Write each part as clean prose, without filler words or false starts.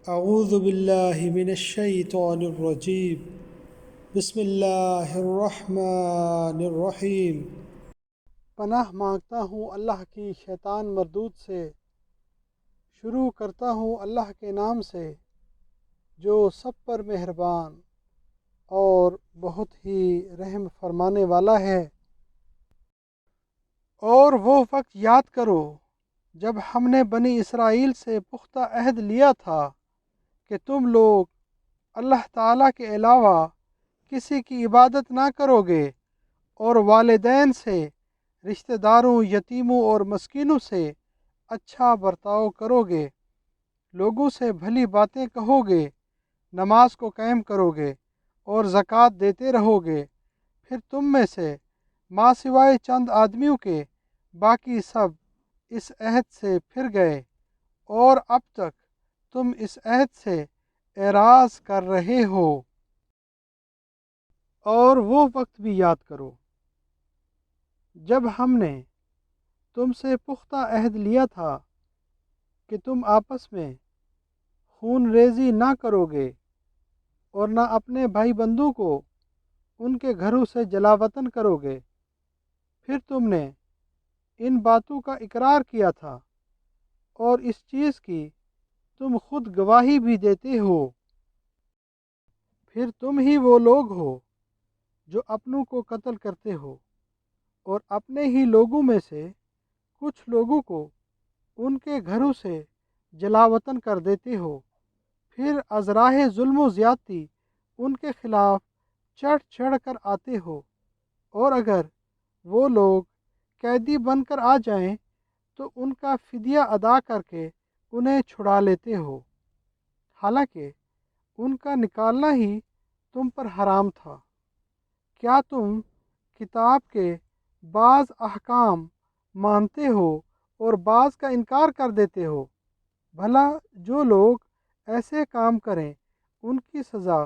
اعوذ باللہ من الشیطان الرجیم بسم اللہ الرحمن الرحیم۔ پناہ مانگتا ہوں اللہ کی شیطان مردود سے، شروع کرتا ہوں اللہ کے نام سے جو سب پر مہربان اور بہت ہی رحم فرمانے والا ہے۔ اور وہ وقت یاد کرو جب ہم نے بنی اسرائیل سے پختہ عہد لیا تھا کہ تم لوگ اللہ تعالیٰ کے علاوہ کسی کی عبادت نہ کرو گے، اور والدین سے، رشتہ داروں، یتیموں اور مسکینوں سے اچھا برتاؤ کرو گے، لوگوں سے بھلی باتیں کہو گے، نماز کو قائم کرو گے اور زکوٰۃ دیتے رہو گے۔ پھر تم میں سے ماں سوائے چند آدمیوں کے باقی سب اس عہد سے پھر گئے، اور اب تک تم اس عہد سے اعراض کر رہے ہو۔ اور وہ وقت بھی یاد کرو جب ہم نے تم سے پختہ عہد لیا تھا کہ تم آپس میں خون ریزی نہ کرو گے اور نہ اپنے بھائی بندوں کو ان کے گھروں سے جلا وطن کرو گے۔ پھر تم نے ان باتوں کا اقرار کیا تھا اور اس چیز کی تم خود گواہی بھی دیتے ہو۔ پھر تم ہی وہ لوگ ہو جو اپنوں کو قتل کرتے ہو اور اپنے ہی لوگوں میں سے کچھ لوگوں کو ان کے گھروں سے جلا وطن کر دیتے ہو۔ پھر از راہ ظلم و زیادتی ان کے خلاف چڑھ چڑھ کر آتے ہو، اور اگر وہ لوگ قیدی بن کر آ جائیں تو ان کا فدیہ ادا کر کے انہیں چھڑا لیتے ہو، حالانکہ ان کا نکالنا ہی تم پر حرام تھا۔ کیا تم کتاب کے بعض احکام مانتے ہو اور بعض کا انکار کر دیتے ہو؟ بھلا جو لوگ ایسے کام کریں ان کی سزا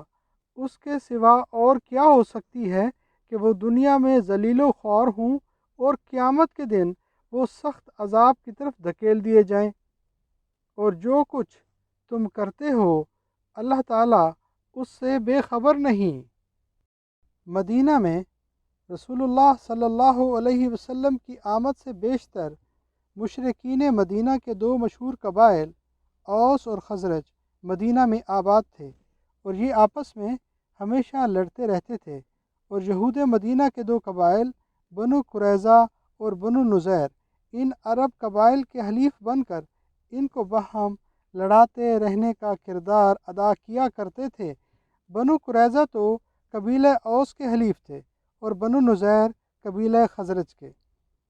اس کے سوا اور کیا ہو سکتی ہے کہ وہ دنیا میں ذلیل و خوار ہوں اور قیامت کے دن وہ سخت عذاب کی طرف دھکیل دیے جائیں۔ اور جو کچھ تم کرتے ہو اللہ تعالیٰ اس سے بے خبر نہیں۔ مدینہ میں رسول اللہ صلی اللہ علیہ وسلم کی آمد سے بیشتر مشرکین مدینہ کے دو مشہور قبائل اوس اور خزرج مدینہ میں آباد تھے، اور یہ آپس میں ہمیشہ لڑتے رہتے تھے۔ اور یہود مدینہ کے دو قبائل بنو قریظہ اور بنو نذیر ان عرب قبائل کے حلیف بن کر ان کو باہم لڑاتے رہنے کا کردار ادا کیا کرتے تھے۔ بنو قریظہ تو قبیلہ اوس کے حلیف تھے اور بنو نذیر قبیلہ خزرج کے۔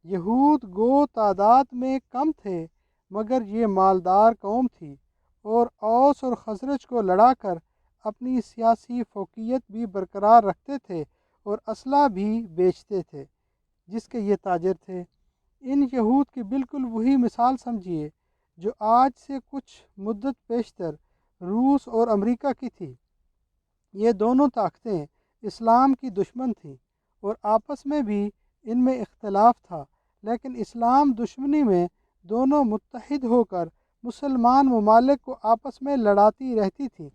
یہود گو تعداد میں کم تھے مگر یہ مالدار قوم تھی، اور اوس اور خزرج کو لڑا کر اپنی سیاسی فوقیت بھی برقرار رکھتے تھے اور اسلحہ بھی بیچتے تھے جس کے یہ تاجر تھے۔ ان یہود کی بالکل وہی مثال سمجھیے جو آج سے کچھ مدت پیشتر روس اور امریکہ کی تھی۔ یہ دونوں طاقتیں اسلام کی دشمن تھیں اور آپس میں بھی ان میں اختلاف تھا، لیکن اسلام دشمنی میں دونوں متحد ہو کر مسلمان ممالک کو آپس میں لڑاتی رہتی تھی۔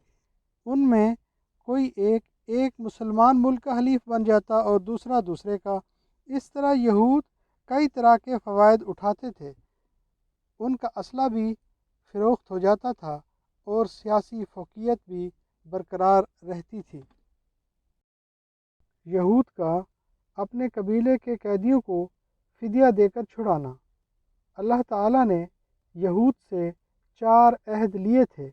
ان میں کوئی ایک مسلمان ملک کا حلیف بن جاتا اور دوسرا دوسرے کا۔ اس طرح یہود کئی طرح کے فوائد اٹھاتے تھے، ان کا اسلحہ بھی فروخت ہو جاتا تھا اور سیاسی فوقیت بھی برقرار رہتی تھی۔ یہود کا اپنے قبیلے کے قیدیوں کو فدیہ دے کر چھڑانا۔ اللہ تعالیٰ نے یہود سے 4 عہد لیے تھے۔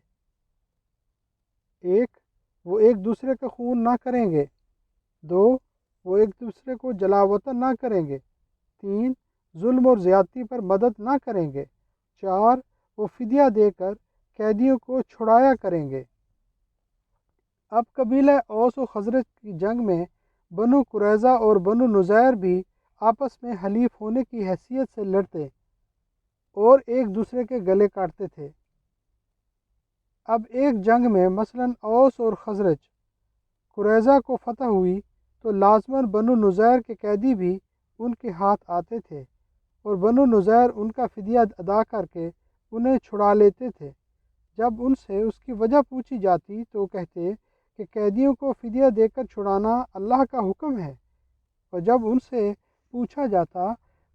1، وہ ایک دوسرے کا خون نہ کریں گے۔ 2، وہ ایک دوسرے کو جلا وطن نہ کریں گے۔ 3، ظلم اور زیادتی پر مدد نہ کریں گے۔ 4، وہ فدیہ دے کر قیدیوں کو چھڑایا کریں گے۔ اب قبیلہ اوس و خزرج کی جنگ میں بنو قریظہ اور بنو نذیر بھی آپس میں حلیف ہونے کی حیثیت سے لڑتے اور ایک دوسرے کے گلے کاٹتے تھے۔ اب ایک جنگ میں مثلاً اوس اور خزرج قریظہ کو فتح ہوئی تو لازماً بنو نذیر کے قیدی بھی ان کے ہاتھ آتے تھے، اور بنو نذیر ان کا فدیہ ادا کر کے انہیں چھڑا لیتے تھے۔ جب ان سے اس کی وجہ پوچھی جاتی تو وہ کہتے کہ قیدیوں کو فدیہ دے کر چھڑانا اللہ کا حکم ہے، اور جب ان سے پوچھا جاتا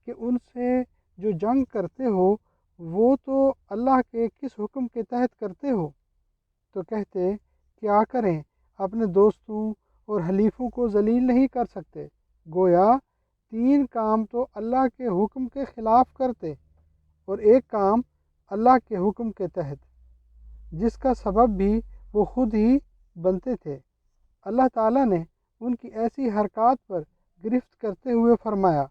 کہ ان سے جو جنگ کرتے ہو وہ تو اللہ کے کس حکم کے تحت کرتے ہو، تو کہتے کیا کریں، اپنے دوستوں اور حلیفوں کو ذلیل نہیں کر سکتے، گویا 3 کام تو اللہ کے حکم کے خلاف کرتے اور ایک کام اللہ کے حکم کے تحت، جس کا سبب بھی وہ خود ہی بنتے تھے۔ اللہ تعالیٰ نے ان کی ایسی حرکات پر گرفت کرتے ہوئے فرمایا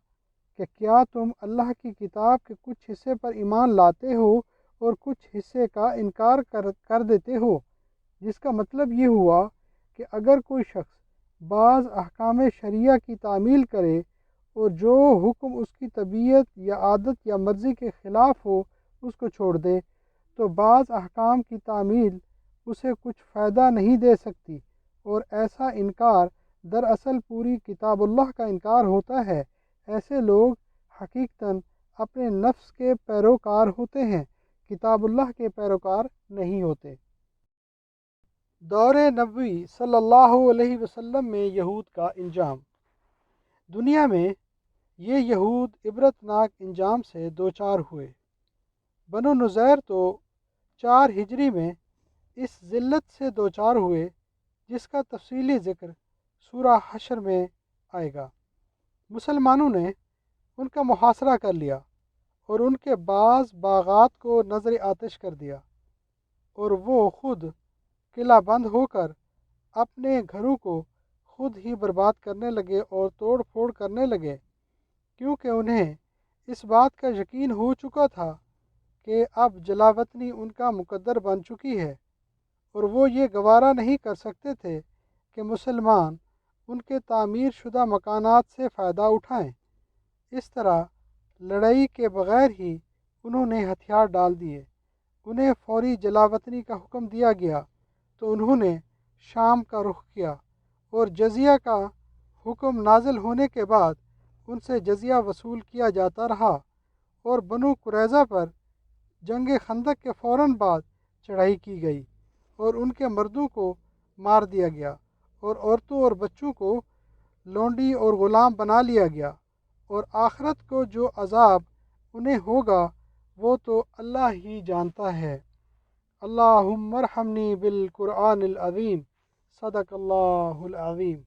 کہ کیا تم اللہ کی کتاب کے کچھ حصے پر ایمان لاتے ہو اور کچھ حصے کا انکار کر دیتے ہو، جس کا مطلب یہ ہوا کہ اگر کوئی شخص بعض احکام شریعہ کی تعمیل کرے اور جو حکم اس کی طبیعت یا عادت یا مرضی کے خلاف ہو اس کو چھوڑ دے، تو بعض احکام کی تعمیل اسے کچھ فائدہ نہیں دے سکتی، اور ایسا انکار دراصل پوری کتاب اللہ کا انکار ہوتا ہے۔ ایسے لوگ حقیقتاً اپنے نفس کے پیروکار ہوتے ہیں، کتاب اللہ کے پیروکار نہیں ہوتے۔ دور نبوی صلی اللہ علیہ وسلم میں یہود کا انجام۔ دنیا میں یہ یہود عبرتناک انجام سے دوچار ہوئے۔ بنو نذیر تو 4 ہجری میں اس ذلت سے دوچار ہوئے جس کا تفصیلی ذکر سورہ حشر میں آئے گا۔ مسلمانوں نے ان کا محاصرہ کر لیا اور ان کے بعض باغات کو نظر آتش کر دیا، اور وہ خود قلعہ بند ہو کر اپنے گھروں کو خود ہی برباد کرنے لگے اور توڑ پھوڑ کرنے لگے، کیونکہ انہیں اس بات کا یقین ہو چکا تھا کہ اب جلاوطنی ان کا مقدر بن چکی ہے، اور وہ یہ گوارا نہیں کر سکتے تھے کہ مسلمان ان کے تعمیر شدہ مکانات سے فائدہ اٹھائیں۔ اس طرح لڑائی کے بغیر ہی انہوں نے ہتھیار ڈال دیے۔ انہیں فوری جلاوطنی کا حکم دیا گیا تو انہوں نے شام کا رخ کیا، اور جزیہ کا حکم نازل ہونے کے بعد ان سے جزیہ وصول کیا جاتا رہا، اور بنو قریظہ پر جنگ خندق کے فوراً بعد چڑھائی کی گئی اور ان کے مردوں کو مار دیا گیا اور عورتوں اور بچوں کو لونڈی اور غلام بنا لیا گیا، اور آخرت کو جو عذاب انہیں ہوگا وہ تو اللہ ہی جانتا ہے۔ اللہم ارحمنی بالقرآن العظیم، صدق اللہ العظیم۔